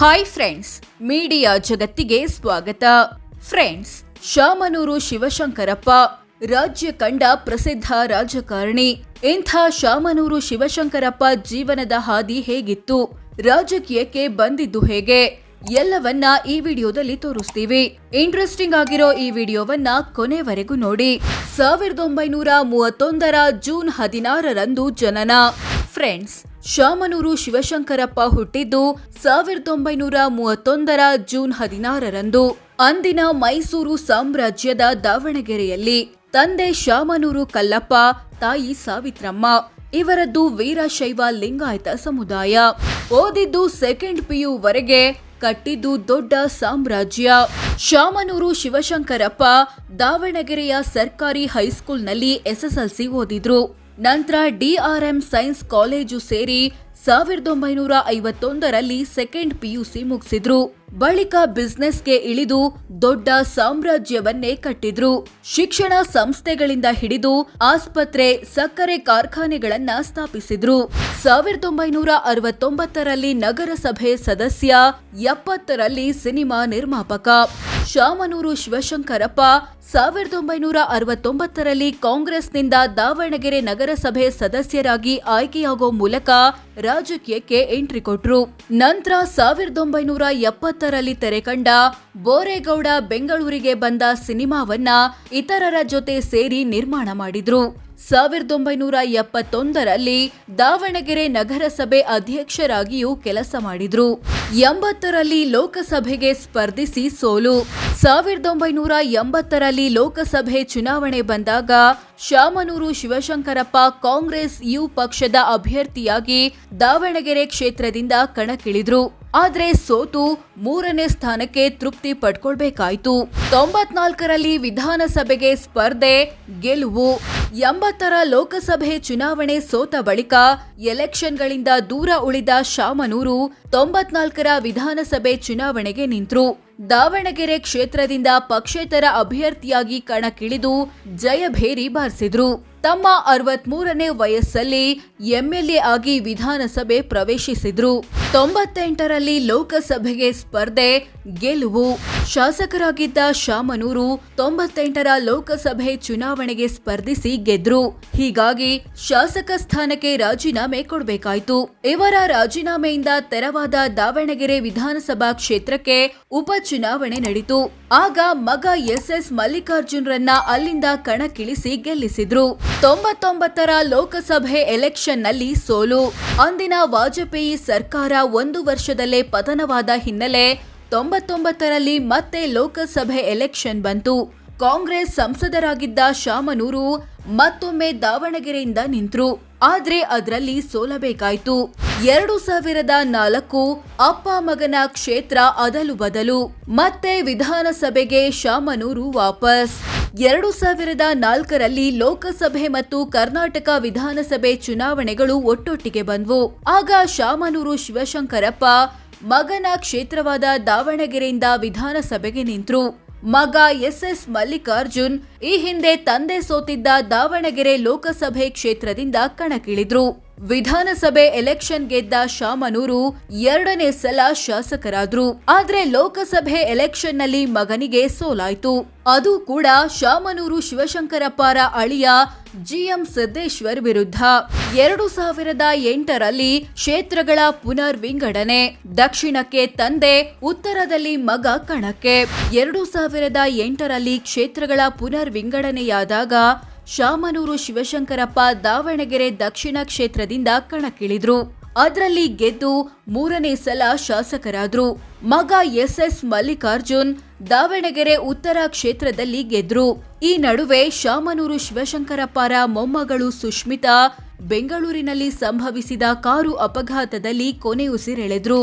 Hi friends, media ಜಗತ್ತಿಗೆ ಸ್ವಾಗತ. Friends, Shamanur Shivashankarappa ರಾಜ್ಯ ಕಂಡ ಪ್ರಸಿದ್ಧ ರಾಜಕಾರಣಿ. ಇಂಥ ಶಾಮನೂರು ಶಿವಶಂಕರಪ್ಪ ಜೀವನದ ಹಾದಿ ಹೇಗಿತ್ತು, ರಾಜಕೀಯಕ್ಕೆ ಬಂದಿದ್ದು ಹೇಗೆ, ಎಲ್ಲವನ್ನ ಈ ವಿಡಿಯೋದಲ್ಲಿ ತೋರಿಸ್ತೀವಿ. ಇಂಟ್ರೆಸ್ಟಿಂಗ್ ಆಗಿರೋ ಈ ವಿಡಿಯೋವನ್ನ ಕೊನೆವರೆಗೂ ನೋಡಿ. 1931 ಜೂನ್ 16ರಂದು ಜನನ. ಫ್ರೆಂಡ್ಸ್, ಶಾಮನೂರು ಶಿವಶಂಕರಪ್ಪ ಹುಟ್ಟಿದ್ದು 1931 ಜೂನ್ 16ರಂದು ಅಂದಿನ ಮೈಸೂರು ಸಾಮ್ರಾಜ್ಯದ ದಾವಣಗೆರೆಯಲ್ಲಿ. ತಂದೆ ಶಾಮನೂರು ಕಲ್ಲಪ್ಪ, ತಾಯಿ ಸಾವಿತ್ರಮ್ಮ. ಇವರದ್ದು ವೀರಶೈವ ಲಿಂಗಾಯತ ಸಮುದಾಯ. ಓದಿದ್ದು ಸೆಕೆಂಡ್ PU ವರೆಗೆ, ಕಟ್ಟಿದ್ದು ದೊಡ್ಡ ಸಾಮ್ರಾಜ್ಯ. ಶಾಮನೂರು ಶಿವಶಂಕರಪ್ಪ ದಾವಣಗೆರೆಯ ಸರ್ಕಾರಿ ಹೈಸ್ಕೂಲ್ನಲ್ಲಿ SSLC ಓದಿದ್ರು. ನಂತರ DRM ಸೈನ್ಸ್ ಕಾಲೇಜು ಸೇರಿ 1951ರಲ್ಲಿ ಸೆಕೆಂಡ್ PUC ಮುಗಿಸಿದ್ರು. ಬಳಿಕ ಬಿಸ್ನೆಸ್ಗೆ ಇಳಿದು ದೊಡ್ಡ ಸಾಮ್ರಾಜ್ಯವನ್ನೇ ಕಟ್ಟಿದ್ರು. ಶಿಕ್ಷಣ ಸಂಸ್ಥೆಗಳಿಂದ ಹಿಡಿದು ಆಸ್ಪತ್ರೆ, ಸಕ್ಕರೆ ಕಾರ್ಖಾನೆಗಳನ್ನ ಸ್ಥಾಪಿಸಿದ್ರು. 1969ರಲ್ಲಿ ನಗರಸಭೆ ಸದಸ್ಯ, 70ರಲ್ಲಿ ಸಿನಿಮಾ ನಿರ್ಮಾಪಕ. ಶಾಮನೂರು ಶಿವಶಂಕರಪ್ಪ 1969ರಲ್ಲಿ ಕಾಂಗ್ರೆಸ್ನಿಂದ ದಾವಣಗೆರೆ ನಗರಸಭೆ ಸದಸ್ಯರಾಗಿ ಆಯ್ಕೆಯಾಗೋ ಮೂಲಕ ರಾಜಕೀಯಕ್ಕೆ ಎಂಟ್ರಿ ಕೊಟ್ರು. ನಂತರ 1970ರಲ್ಲಿ ತೆರೆಕಂಡ ಬೋರೇಗೌಡ ಬೆಂಗಳೂರಿಗೆ ಬಂದ ಸಿನಿಮಾವನ್ನ ಇತರರ ಜೊತೆ ಸೇರಿ ನಿರ್ಮಾಣ ಮಾಡಿದ್ರು. 1971ರಲ್ಲಿ ದಾವಣಗೆರೆ ನಗರಸಭೆ ಅಧ್ಯಕ್ಷರಾಗಿಯೂ ಕೆಲಸ ಮಾಡಿದ್ರು. 80ರಲ್ಲಿ ಲೋಕಸಭೆಗೆ ಸ್ಪರ್ಧಿಸಿ ಸೋಲು. 1980ರಲ್ಲಿ ಲೋಕಸಭೆ ಚುನಾವಣೆ ಬಂದಾಗ ಶಾಮನೂರು ಶಿವಶಂಕರಪ್ಪ ಕಾಂಗ್ರೆಸ್ ಯು ಪಕ್ಷದ ಅಭ್ಯರ್ಥಿಯಾಗಿ ದಾವಣಗೆರೆ ಕ್ಷೇತ್ರದಿಂದ ಕಣಕ್ಕಿಳಿದ್ರು. ಆದ್ರೆ ಸೋತು 3ನೇ ಸ್ಥಾನಕ್ಕೆ ತೃಪ್ತಿ ಪಡ್ಕೊಳ್ಬೇಕಾಯ್ತು. 94ರಲ್ಲಿ ವಿಧಾನಸಭೆಗೆ ಸ್ಪರ್ಧೆ, ಗೆಲುವು. 80ರ ಲೋಕಸಭೆ ಚುನಾವಣೆ ಸೋತ ಬಳಿಕ ಎಲೆಕ್ಷನ್ಗಳಿಂದ ದೂರ ಉಳಿದ ಶಾಮನೂರು 94ರ ವಿಧಾನಸಭೆ ಚುನಾವಣೆಗೆ ನಿಂತರು. ದಾವಣಗೆರೆ ಕ್ಷೇತ್ರದಿಂದ ಪಕ್ಷೇತರ ಅಭ್ಯರ್ಥಿಯಾಗಿ ಕಣಕ್ಕಿಳಿದು ಜಯಭೇರಿ ಬಾರಿಸಿದ್ರು. ತಮ್ಮ 63ನೇ ವಯಸ್ಸಲ್ಲಿ MLA ಆಗಿ ವಿಧಾನಸಭೆ ಪ್ರವೇಶಿಸಿದ್ರು. 98ರಲ್ಲಿ ಲೋಕಸಭೆಗೆ ಸ್ಪರ್ಧೆ, ಗೆಲುವು. ಶಾಸಕರಾಗಿದ್ದ ಶಾಮನೂರು 98ರ ಲೋಕಸಭೆ ಚುನಾವಣೆಗೆ ಸ್ಪರ್ಧಿಸಿ ಗೆದ್ರು. ಹೀಗಾಗಿ ಶಾಸಕ ಸ್ಥಾನಕ್ಕೆ ರಾಜೀನಾಮೆ ಕೊಡಬೇಕಾಯ್ತು. ಇವರ ರಾಜೀನಾಮೆಯಿಂದ ತೆರವಾದ ದಾವಣಗೆರೆ ವಿಧಾನಸಭಾ ಕ್ಷೇತ್ರಕ್ಕೆ ಉಪಚುನಾವಣೆ ನಡೆಯಿತು. ಆಗ ಮಗ SS ಮಲ್ಲಿಕಾರ್ಜುನ್ರನ್ನ ಅಲ್ಲಿಂದ ಕಣಕ್ಕಿಳಿಸಿ ಗೆಲ್ಲಿಸಿದ್ರು. 99ರ ಲೋಕಸಭೆ ಎಲೆಕ್ಷನ್ನಲ್ಲಿ ಸೋಲು. ಅಂದಿನ ವಾಜಪೇಯಿ ಸರ್ಕಾರ 1 ವರ್ಷದಲ್ಲೇ ಪತನವಾದ ಹಿನ್ನೆಲೆ 99ರಲ್ಲಿ ಮತ್ತೆ ಲೋಕಸಭೆ ಎಲೆಕ್ಷನ್ ಬಂತು. ಕಾಂಗ್ರೆಸ್ ಸಂಸದರಾಗಿದ್ದ ಶಾಮನೂರು ಮತ್ತೊಮ್ಮೆ ದಾವಣಗೆರೆಯಿಂದ ನಿಂತರು. ಆದ್ರೆ ಅದರಲ್ಲಿ ಸೋಲಬೇಕಾಯ್ತು. 2004 ಅಪ್ಪ ಮಗನ ಕ್ಷೇತ್ರ ಅದಲು ಬದಲು. ಮತ್ತೆ ವಿಧಾನಸಭೆಗೆ ಶಾಮನೂರು ವಾಪಸ್. 2004ರಲ್ಲಿ ಲೋಕಸಭೆ ಮತ್ತು ಕರ್ನಾಟಕ ವಿಧಾನಸಭೆ ಚುನಾವಣೆಗಳು ಒಟ್ಟೊಟ್ಟಿಗೆ ಬಂದ್ವು. ಆಗ ಶಾಮನೂರು ಶಿವಶಂಕರಪ್ಪ ಮಗನ ಕ್ಷೇತ್ರವಾದ ದಾವಣಗೆರೆಯಿಂದ ವಿಧಾನಸಭೆಗೆ ನಿಂತರು. ಮಗ SS ಮಲ್ಲಿಕಾರ್ಜುನ್ ಈ ಹಿಂದೆ ತಂದೆ ಸೋತಿದ್ದ ದಾವಣಗೆರೆ ಲೋಕಸಭೆ ಕ್ಷೇತ್ರದಿಂದ ಕಣಕ್ಕಿಳಿದ್ರು. ವಿಧಾನಸಭೆ ಎಲೆಕ್ಷನ್ ಗೆದ್ದ ಶಾಮನೂರು 2ನೇ ಸಲ ಶಾಸಕರಾದ್ರು. ಆದ್ರೆ ಲೋಕಸಭೆ ಎಲೆಕ್ಷನ್ ನಲ್ಲಿ ಮಗನಿಗೆ ಸೋಲಾಯ್ತು. ಅದು ಕೂಡ ಶಾಮನೂರು ಶಿವಶಂಕರಪ್ಪರ ಅಳಿಯ GM ಸಿದ್ದೇಶ್ವರ್ ವಿರುದ್ಧ. 2008ರಲ್ಲಿ ಕ್ಷೇತ್ರಗಳ ಪುನರ್ ವಿಂಗಡಣೆ. ದಕ್ಷಿಣಕ್ಕೆ ತಂದೆ, ಉತ್ತರದಲ್ಲಿ ಮಗ ಕಣಕ್ಕೆ. 2008ರಲ್ಲಿ ಕ್ಷೇತ್ರಗಳ ಪುನರ್ ವಿಂಗಡಣೆಯಾದಾಗ ಶಾಮನೂರು ಶಿವಶಂಕರಪ್ಪ ದಾವಣಗೆರೆ ದಕ್ಷಿಣ ಕ್ಷೇತ್ರದಿಂದ ಕಣಕ್ಕಿಳಿದ್ರು. ಅದರಲ್ಲಿ ಗೆದ್ದು 3ನೇ ಸಲ ಶಾಸಕರಾದ್ರು. ಮಗ SS ಮಲ್ಲಿಕಾರ್ಜುನ್ ದಾವಣಗೆರೆ ಉತ್ತರ ಕ್ಷೇತ್ರದಲ್ಲಿ ಗೆದ್ರು. ಈ ನಡುವೆ ಶಾಮನೂರು ಶಿವಶಂಕರಪ್ಪರ ಮೊಮ್ಮಗಳು ಸುಷ್ಮಿತಾ ಬೆಂಗಳೂರಿನಲ್ಲಿ ಸಂಭವಿಸಿದ ಕಾರು ಅಪಘಾತದಲ್ಲಿ ಕೊನೆಯುಸಿರೆಳೆದ್ರು.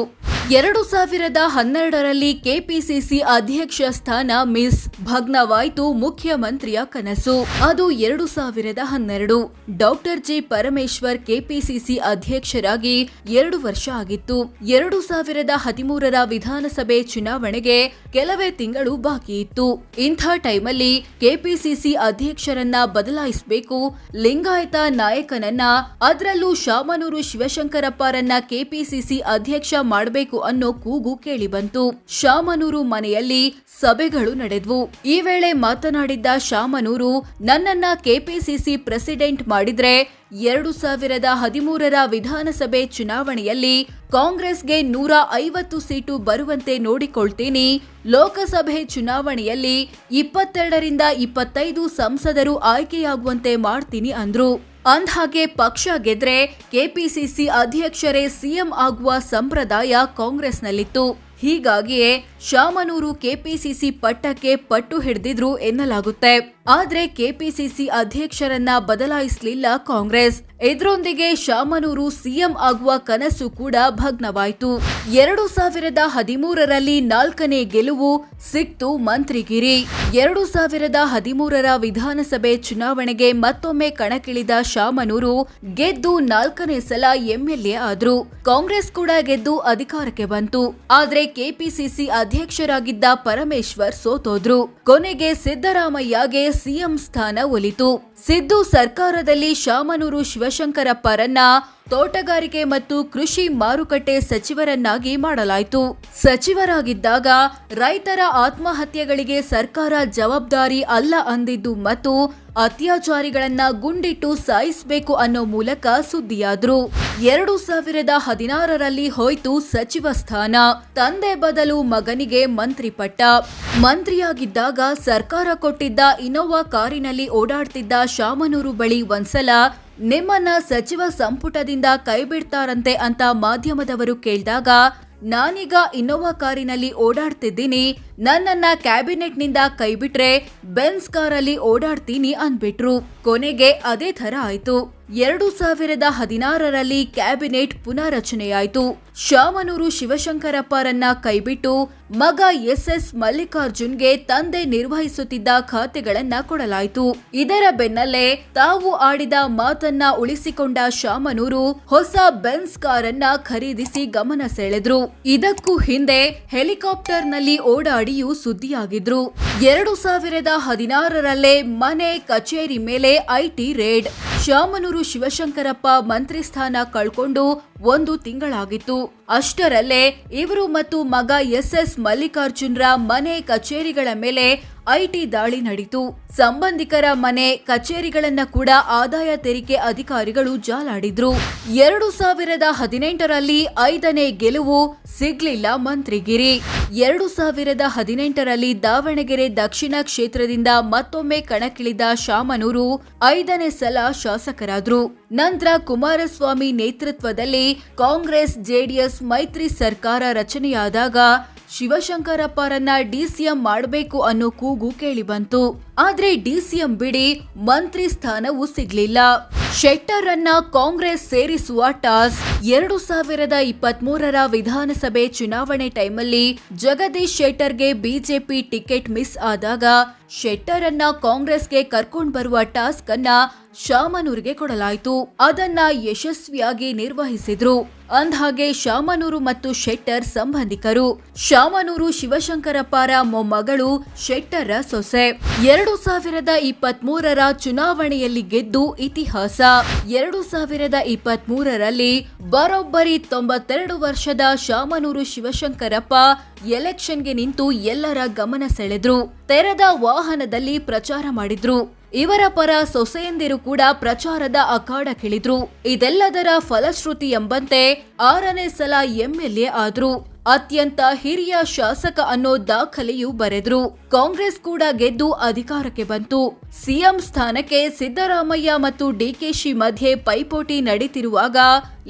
2012ರಲ್ಲಿ KPCC ಅಧ್ಯಕ್ಷ ಸ್ಥಾನ ಮಿಸ್ ಭಗ್ನವಾಯ್ತು ಮುಖ್ಯಮಂತ್ರಿಯ ಕನಸು. ಅದು 2012. ಡಾಕ್ಟರ್ G ಪರಮೇಶ್ವರ್ KPCC ಅಧ್ಯಕ್ಷರಾಗಿ 2 ವರ್ಷ ಆಗಿತ್ತು. 2013ರ ವಿಧಾನಸಭೆ ಚುನಾವಣೆಗೆ ಕೆಲವೇ ತಿಂಗಳು ಬಾಕಿ ಇತ್ತು. ಇಂಥ ಟೈಮಲ್ಲಿ KPCC ಅಧ್ಯಕ್ಷರನ್ನ ಬದಲಾಯಿಸಬೇಕು, ಲಿಂಗಾಯತ ನಾಯಕನನ್ನ, ಅದರಲ್ಲೂ ಶಾಮನೂರು ಶಿವಶಂಕರಪ್ಪರನ್ನ KPCC ಅಧ್ಯಕ್ಷ ಮಾಡಬೇಕು ಅನ್ನೋ ಕೂಗು ಕೇಳಿಬಂತು. ಶಾಮನೂರು ಮನೆಯಲ್ಲಿ ಸಭೆಗಳು ನಡೆದ್ವು. ಈ ವೇಳೆ ಮಾತನಾಡಿದ್ದ ಶಾಮನೂರು, ನನ್ನನ್ನ ಕೆಪಿಸಿಸಿ ಪ್ರೆಸಿಡೆಂಟ್ ಮಾಡಿದ್ರೆ 2013 ವಿಧಾನಸಭೆ ಚುನಾವಣೆಯಲ್ಲಿ ಕಾಂಗ್ರೆಸ್ಗೆ 150 ಸೀಟು ಬರುವಂತೆ ನೋಡಿಕೊಳ್ತೀನಿ. ಲೋಕಸಭೆ ಚುನಾವಣೆಯಲ್ಲಿ 22ರಿಂದ 25 ಸಂಸದರು ಆಯ್ಕೆಯಾಗುವಂತೆ ಮಾಡ್ತೀನಿ ಅಂದ್ರು. ಅಂದ್ಹಾಗೆ ಪಕ್ಷ ಗೆದ್ರೆ ಕೆಪಿಸಿಸಿ ಅಧ್ಯಕ್ಷರೇ ಸಿಎಂ ಆಗುವ ಸಂಪ್ರದಾಯ ಕಾಂಗ್ರೆಸ್ನಲ್ಲಿತ್ತು. ಹೀಗಾಗಿಯೇ ಶಾಮನೂರು ಕೆಪಿಸಿಸಿ ಪಟ್ಟಕ್ಕೆ ಪಟ್ಟು ಹಿಡಿದಿದ್ರು ಎನ್ನಲಾಗುತ್ತೆ. ಆದ್ರೆ ಕೆಪಿಸಿಸಿ ಅಧ್ಯಕ್ಷರನ್ನ ಬದಲಾಯಿಸಲಿಲ್ಲ ಕಾಂಗ್ರೆಸ್. ಇದರೊಂದಿಗೆ ಶಾಮನೂರು ಸಿಎಂ ಆಗುವ ಕನಸು ಕೂಡ ಭಗ್ನವಾಯಿತು. 2013ರಲ್ಲಿ 4ನೇ ಗೆಲುವು ಸಿಕ್ತು ಮಂತ್ರಿಗಿರಿ. 2013ರ ವಿಧಾನಸಭೆ ಚುನಾವಣೆಗೆ ಮತ್ತೊಮ್ಮೆ ಕಣಕ್ಕಿಳಿದ ಶಾಮನೂರು ಗೆದ್ದು 4ನೇ ಸಲ ಎಂಎಲ್ಎ ಆದ್ರು. ಕಾಂಗ್ರೆಸ್ ಕೂಡ ಗೆದ್ದು ಅಧಿಕಾರಕ್ಕೆ ಬಂತು. ಆದ್ರೆ ಕೆಪಿಸಿಸಿ ಅಧ್ಯಕ್ಷರಾಗಿದ್ದ ಪರಮೇಶ್ವರ್ ಸೋತೋದ್ರು. ಕೊನೆಗೆ ಸಿದ್ದರಾಮಯ್ಯಗೆ ಸಿಎಂ ಸ್ಥಾನ ಒಲಿತು. ಸಿದ್ದು ಸರ್ಕಾರದಲ್ಲಿ ಶಾಮನೂರು ಶಿವಶಂಕರಪ್ಪರನ್ನ ತೋಟಗಾರಿಕೆ ಮತ್ತು ಕೃಷಿ ಮಾರುಕಟ್ಟೆ ಸಚಿವರನ್ನಾಗಿ ಮಾಡಲಾಯಿತು. ಸಚಿವರಾಗಿದ್ದಾಗ ರೈತರ ಆತ್ಮಹತ್ಯೆಗಳಿಗೆ ಸರ್ಕಾರ ಜವಾಬ್ದಾರಿ ಅಲ್ಲ ಅಂದಿದ್ದು ಮತ್ತು ಅತ್ಯಾಚಾರಿಗಳನ್ನ ಗುಂಡಿಟ್ಟು ಸಾಯಿಸಬೇಕು ಅನ್ನೋ ಮೂಲಕ ಸುದ್ದಿಯಾದ್ರು. 2016ರಲ್ಲಿ ಹೋಯ್ತು ಸಚಿವ ಸ್ಥಾನ. ತಂದೆ ಬದಲು ಮಗನಿಗೆ ಮಂತ್ರಿ ಪಟ್ಟ. ಮಂತ್ರಿಯಾಗಿದ್ದಾಗ ಸರ್ಕಾರ ಕೊಟ್ಟಿದ್ದ ಇನೋವಾ ಕಾರಿನಲ್ಲಿ ಓಡಾಡ್ತಿದ್ದ ಶಾಮನೂರು ಬಳಿ ಒಂದ್ಸಲ ನಿಮ್ಮನ್ನ ಸಚಿವ ಸಂಪುಟದಿಂದ ಕೈಬಿಡ್ತಾರಂತೆ ಅಂತ ಮಾಧ್ಯಮದವರು ಕೇಳಿದಾಗ, ನಾನೀಗ ಇನೋವಾ ಕಾರಿನಲ್ಲಿ ಓಡಾಡ್ತಿದ್ದೀನಿ, ನನ್ನನ್ನ ಕ್ಯಾಬಿನೆಟ್ನಿಂದ ಕೈಬಿಟ್ರೆ ಬೆನ್ಸ್ ಕಾರಲ್ಲಿ ಓಡಾಡ್ತೀನಿ ಅಂದ್ಬಿಟ್ರು. ಕೊನೆಗೆ ಅದೇ ತರ ಆಯ್ತು. 2016ರಲ್ಲಿ ಕ್ಯಾಬಿನೆಟ್ ಪುನಾರಚನೆಯಾಯಿತು. ಶಾಮನೂರು ಶಿವಶಂಕರಪ್ಪರನ್ನ ಕೈಬಿಟ್ಟು ಮಗ ಎಸ್ ಮಲ್ಲಿಕಾರ್ಜುನ್ಗೆ ತಂದೆ ನಿರ್ವಹಿಸುತ್ತಿದ್ದ ಖಾತೆಗಳನ್ನ ಕೊಡಲಾಯಿತು. ಇದರ ಬೆನ್ನಲ್ಲೇ ತಾವು ಆಡಿದ ಮಾತನ್ನ ಉಳಿಸಿಕೊಂಡ ಶಾಮನೂರು ಹೊಸ ಬೆನ್ಸ್ ಕಾರನ್ನ ಖರೀದಿಸಿ ಗಮನ ಸೆಳೆದ್ರು. ಇದಕ್ಕೂ ಹಿಂದೆ ಹೆಲಿಕಾಪ್ಟರ್ನಲ್ಲಿ ಓಡಾಡಿಯೂ ಸುದ್ದಿಯಾಗಿದ್ರು. 2016ರಲ್ಲೇ ಮನೆ ಕಚೇರಿ ಮೇಲೆ ಐಟಿ ರೇಡ್. ಶಾಮನೂರು ಶಿವಶಂಕರಪ್ಪ ಮಂತ್ರಿ ಸ್ಥಾನ ಕಳ್ಕೊಂಡು 1 ತಿಂಗಳಾಗಿತ್ತು. ಅಷ್ಟರಲ್ಲೇ ಇವರು ಮತ್ತು ಮಗ ಎಸ್ ಮಲ್ಲಿಕಾರ್ಜುನ್ರ ಮನೆ ಕಚೇರಿಗಳ ಮೇಲೆ ಐಟಿ ದಾಳಿ ನಡೆಯಿತು. ಸಂಬಂಧಿಕರ ಮನೆ ಕಚೇರಿಗಳನ್ನ ಕೂಡ ಆದಾಯ ತೆರಿಗೆ ಅಧಿಕಾರಿಗಳು ಜಾಲಾಡಿದ್ರು. 2018ರಲ್ಲಿ 5ನೇ ಗೆಲುವು ಸಿಗ್ಲಿಲ್ಲ ಮಂತ್ರಿಗಿರಿ. 2018ರಲ್ಲಿ ದಾವಣಗೆರೆ ದಕ್ಷಿಣ ಕ್ಷೇತ್ರದಿಂದ ಮತ್ತೊಮ್ಮೆ ಕಣಕ್ಕಿಳಿದ ಶಾಮನೂರು 5ನೇ ಸಲ ಶಾಸಕರಾದ್ರು. ನಂತರ ಕುಮಾರಸ್ವಾಮಿ ನೇತೃತ್ವದಲ್ಲಿ ಕಾಂಗ್ರೆಸ್ ಜೆಡಿಎಸ್ ಮೈತ್ರಿ ಸರ್ಕಾರ ರಚನೆಯಾದಾಗ ಶಿವಶಂಕರಪ್ಪರನ್ನ ಡಿಸಿಎಂ ಮಾಡಬೇಕು ಅನ್ನೋ ಕೂಗು ಕೇಳಿಬಂತು. ಆದ್ರೆ ಡಿಸಿಎಂ ಬಿಡಿ ಮಂತ್ರಿ ಸ್ಥಾನವೂ ಸಿಗ್ಲಿಲ್ಲ. ಶೆಟ್ಟರನ್ನ ಕಾಂಗ್ರೆಸ್ ಸೇರಿಸುವ ಟಾಸ್ಕ್. 2023ರ ವಿಧಾನಸಭೆ ಚುನಾವಣೆ ಟೈಮಲ್ಲಿ ಜಗದೀಶ್ ಶೆಟ್ಟರ್ಗೆ ಬಿಜೆಪಿ ಟಿಕೆಟ್ ಮಿಸ್ ಆದಾಗ ಶೆಟ್ಟರನ್ನ ಕಾಂಗ್ರೆಸ್ಗೆ ಕರ್ಕೊಂಡ್ ಬರುವ ಟಾಸ್ಕ್ ಅನ್ನ ಶಾಮನೂರಿಗೆ ಕೊಡಲಾಯಿತು. ಅದನ್ನ ಯಶಸ್ವಿಯಾಗಿ ನಿರ್ವಹಿಸಿದ್ರು. ಅಂದ್ಹಾಗೆ ಶಾಮನೂರು ಮತ್ತು ಶೆಟ್ಟರ್ ಸಂಬಂಧಿಕರು. ಶಾಮನೂರು ಶಿವಶಂಕರಪ್ಪರ ಮೊಮ್ಮಗಳು, ಶೆಟ್ಟರ ಸೊಸೆ. 2023ರ ಚುನಾವಣೆಯಲ್ಲಿ ಗೆದ್ದು ಇತಿಹಾಸ. 2023ರಲ್ಲಿ ಬರೋಬ್ಬರಿ 92 ವರ್ಷದ ಶಾಮನೂರು ಶಿವಶಂಕರಪ್ಪ ಎಲೆಕ್ಷನ್ಗೆ ನಿಂತು ಎಲ್ಲರ ಗಮನ ಸೆಳೆದ್ರು. ತೆರೆದ ವಾಹನದಲ್ಲಿ ಪ್ರಚಾರ ಮಾಡಿದ್ರು. ಇವರ ಪರ ಸೊಸೆಯಂದಿರು ಕೂಡ ಪ್ರಚಾರದ ಅಖಾಡಕ್ಕಿಳಿದ್ರು. ಇದೆಲ್ಲದರ ಫಲಶ್ರುತಿ ಎಂಬಂತೆ 6ನೇ ಸಲ ಎಂಎಲ್ಎ ಆದ್ರು. ಅತ್ಯಂತ ಹಿರಿಯ ಶಾಸಕ ಅನ್ನೋ ದಾಖಲೆಯೂ ಬರೆದ್ರು. ಕಾಂಗ್ರೆಸ್ ಕೂಡ ಗೆದ್ದು ಅಧಿಕಾರಕ್ಕೆ ಬಂತು. ಸಿಎಂ ಸ್ಥಾನಕ್ಕೆ ಸಿದ್ದರಾಮಯ್ಯ ಮತ್ತು ಡಿಕೆಶಿ ಮಧ್ಯೆ ಪೈಪೋಟಿ ನಡೀತಿರುವಾಗ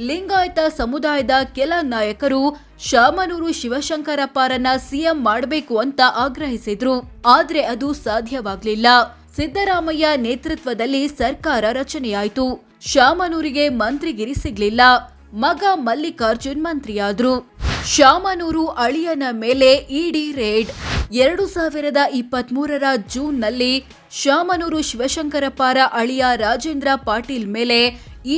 ಲಿಂಗಾಯತ ಸಮುದಾಯದ ಕೆಲ ನಾಯಕರು ಶಾಮನೂರು ಶಿವಶಂಕರಪ್ಪರನ್ನ ಸಿಎಂ ಮಾಡಬೇಕು ಅಂತ ಆಗ್ರಹಿಸಿದ್ರು. ಆದ್ರೆ ಅದು ಸಾಧ್ಯವಾಗ್ಲಿಲ್ಲ. ಸಿದ್ದರಾಮಯ್ಯ ನೇತೃತ್ವದಲ್ಲಿ ಸರ್ಕಾರ ರಚನೆಯಾಯಿತು. ಶಾಮನೂರಿಗೆ ಮಂತ್ರಿಗಿರಿ ಸಿಗ್ಲಿಲ್ಲ. ಮಗ ಮಲ್ಲಿಕಾರ್ಜುನ್ ಮಂತ್ರಿಯಾದ್ರು. ಶಾಮನೂರು ಅಳಿಯನ ಮೇಲೆ ಇಡಿ ರೇಡ್. 2023ರ ಜೂನ್ನಲ್ಲಿ ಶಾಮನೂರು ಶಿವಶಂಕರಪ್ಪರ ಅಳಿಯ ರಾಜೇಂದ್ರ ಪಾಟೀಲ್ ಮೇಲೆ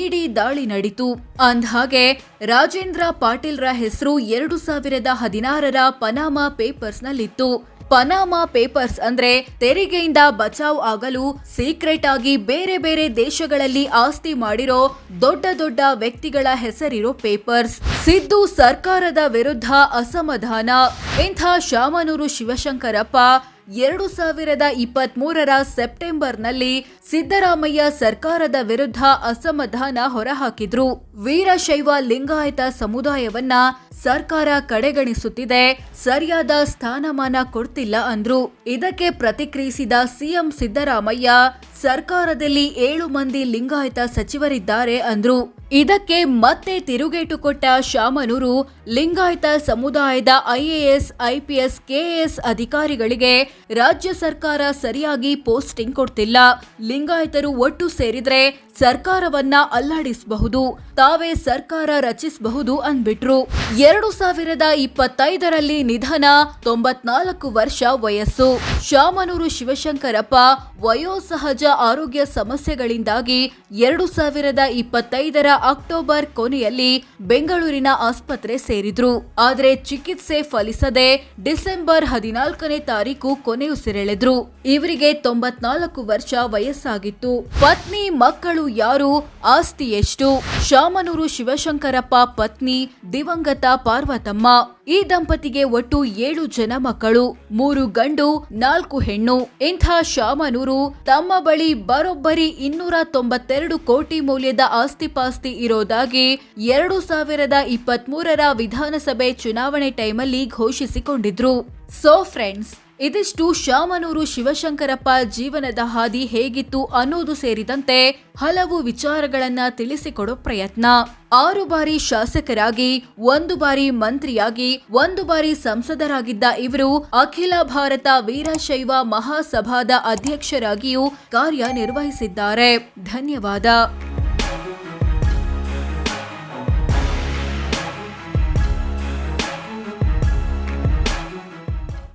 ಇಡಿ ದಾಳಿ ನಡೆಯಿತು. ಅಂದ್ಹಾಗೆ ರಾಜೇಂದ್ರ ಪಾಟೀಲ್ರ ಹೆಸರು 2016ರ ಪನಾಮಾ ಪೇಪರ್ಸ್ನಲ್ಲಿತ್ತು. ಪನಾಮಾ ಪೇಪರ್ಸ್ ಅಂದ್ರೆ ತೆರಿಗೆಯಿಂದ ಬಚಾವ್ ಆಗಲು ಸೀಕ್ರೆಟ್ ಆಗಿ ಬೇರೆ ಬೇರೆ ದೇಶಗಳಲ್ಲಿ ಆಸ್ತಿ ಮಾಡಿರೋ ದೊಡ್ಡ ದೊಡ್ಡ ವ್ಯಕ್ತಿಗಳ ಹೆಸರಿರೋ ಪೇಪರ್ಸ್. ಸಿದ್ದು ಸರ್ಕಾರದ ವಿರುದ್ಧ ಅಸಮಾಧಾನ. ಇಂಥ ಶಾಮನೂರು ಶಿವಶಂಕರಪ್ಪ 2023ರ ಸೆಪ್ಟೆಂಬರ್ನಲ್ಲಿ ಸಿದ್ದರಾಮಯ್ಯ ಸರ್ಕಾರದ ವಿರುದ್ಧ ಅಸಮಾಧಾನ ಹೊರಹಾಕಿದ್ರು. ವೀರಶೈವ ಲಿಂಗಾಯತ ಸಮುದಾಯವನ್ನ ಸರ್ಕಾರ ಕಡೆಗಣಿಸುತ್ತಿದೆ, ಸರಿಯಾದ ಸ್ಥಾನಮಾನ ಕೊಡ್ತಿಲ್ಲ ಅಂದ್ರು. ಇದಕ್ಕೆ ಪ್ರತಿಕ್ರಿಯಿಸಿದ ಸಿಎಂ ಸಿದ್ದರಾಮಯ್ಯ, ಸರ್ಕಾರದಲ್ಲಿ 7 ಮಂದಿ ಲಿಂಗಾಯತ ಸಚಿವರಿದ್ದಾರೆ ಅಂದ್ರು. ಇದಕ್ಕೆ ಮತ್ತೆ ತಿರುಗೇಟು ಕೊಟ್ಟ ಶಾಮನೂರು, ಲಿಂಗಾಯತ ಸಮುದಾಯದ IAS, IPS, KAS ಅಧಿಕಾರಿಗಳಿಗೆ ರಾಜ್ಯ ಸರ್ಕಾರ ಸರಿಯಾಗಿ ಪೋಸ್ಟಿಂಗ್ ಕೊಡ್ತಿಲ್ಲ. ಲಿಂಗಾಯತರು ಒಟ್ಟು ಸೇರಿದ್ರೆ ಸರ್ಕಾರವನ್ನ ಅಲ್ಲಾಡಿಸಬಹುದು, ತಾವೇ ಸರ್ಕಾರ ರಚಿಸಬಹುದು ಅಂದ್ಬಿಟ್ರು. 2025ರಲ್ಲಿ ನಿಧನ, 94 ವರ್ಷ ವಯಸ್ಸು. ಶಾಮನೂರು ಶಿವಶಂಕರಪ್ಪ ವಯೋಸಹಜ ಆರೋಗ್ಯ ಸಮಸ್ಯೆಗಳಿಂದಾಗಿ 2025ರ ಅಕ್ಟೋಬರ್ ಕೊನೆಯಲ್ಲಿ ಬೆಂಗಳೂರಿನ ಆಸ್ಪತ್ರೆ ಸೇರಿದ್ರು. ಆದ್ರೆ ಚಿಕಿತ್ಸೆ ಫಲಿಸದೆ ಡಿಸೆಂಬರ್ 14ನೇ ತಾರೀಕು ಕೊನೆಯುಸಿರೆಳೆದ್ರು. ಇವರಿಗೆ 94 ವರ್ಷ ವಯಸ್ಸಾಗಿತ್ತು. ಪತ್ನಿ, ಮಕ್ಕಳು ಯಾರು, ಆಸ್ತಿ ಎಷ್ಟು? ಶಾಮನೂರು ಶಿವಶಂಕರಪ್ಪ ಪತ್ನಿ ದಿವಂಗತ ಪಾರ್ವತಮ್ಮ. ಈ ದಂಪತಿಗೆ ಒಟ್ಟು 7 ಜನ ಮಕ್ಕಳು, 3 ಗಂಡು 4 ಹೆಣ್ಣು. ಇಂಥ ಶಾಮನೂರು ತಮ್ಮ ಬಳಿ ಬರೋಬ್ಬರಿ 292 ಕೋಟಿ ಮೌಲ್ಯದ ಆಸ್ತಿಪಾಸ್ತಿ ಇರೋದಾಗಿ 2023ರ ವಿಧಾನಸಭೆ ಚುನಾವಣೆ ಟೈಮಲ್ಲಿ ಘೋಷಿಸಿಕೊಂಡಿದ್ರು. ಸೊ ಫ್ರೆಂಡ್ಸ್, ಇದಿಷ್ಟು ಶಾಮನೂರು ಶಿವಶಂಕರಪ್ಪ ಜೀವನದ ಹಾದಿ ಹೇಗಿತ್ತು ಅನ್ನೋದು ಸೇರಿದಂತೆ ಹಲವು ವಿಚಾರಗಳನ್ನ ತಿಳಿಸಿಕೊಡೋ ಪ್ರಯತ್ನ. 6 ಬಾರಿ ಶಾಸಕರಾಗಿ, 1 ಬಾರಿ ಮಂತ್ರಿಯಾಗಿ, 1 ಬಾರಿ ಸಂಸದರಾಗಿದ್ದ ಇವರು ಅಖಿಲ ಭಾರತ ವೀರಶೈವ ಮಹಾಸಭಾದ ಅಧ್ಯಕ್ಷರಾಗಿಯೂ ಕಾರ್ಯನಿರ್ವಹಿಸಿದ್ದಾರೆ. ಧನ್ಯವಾದ.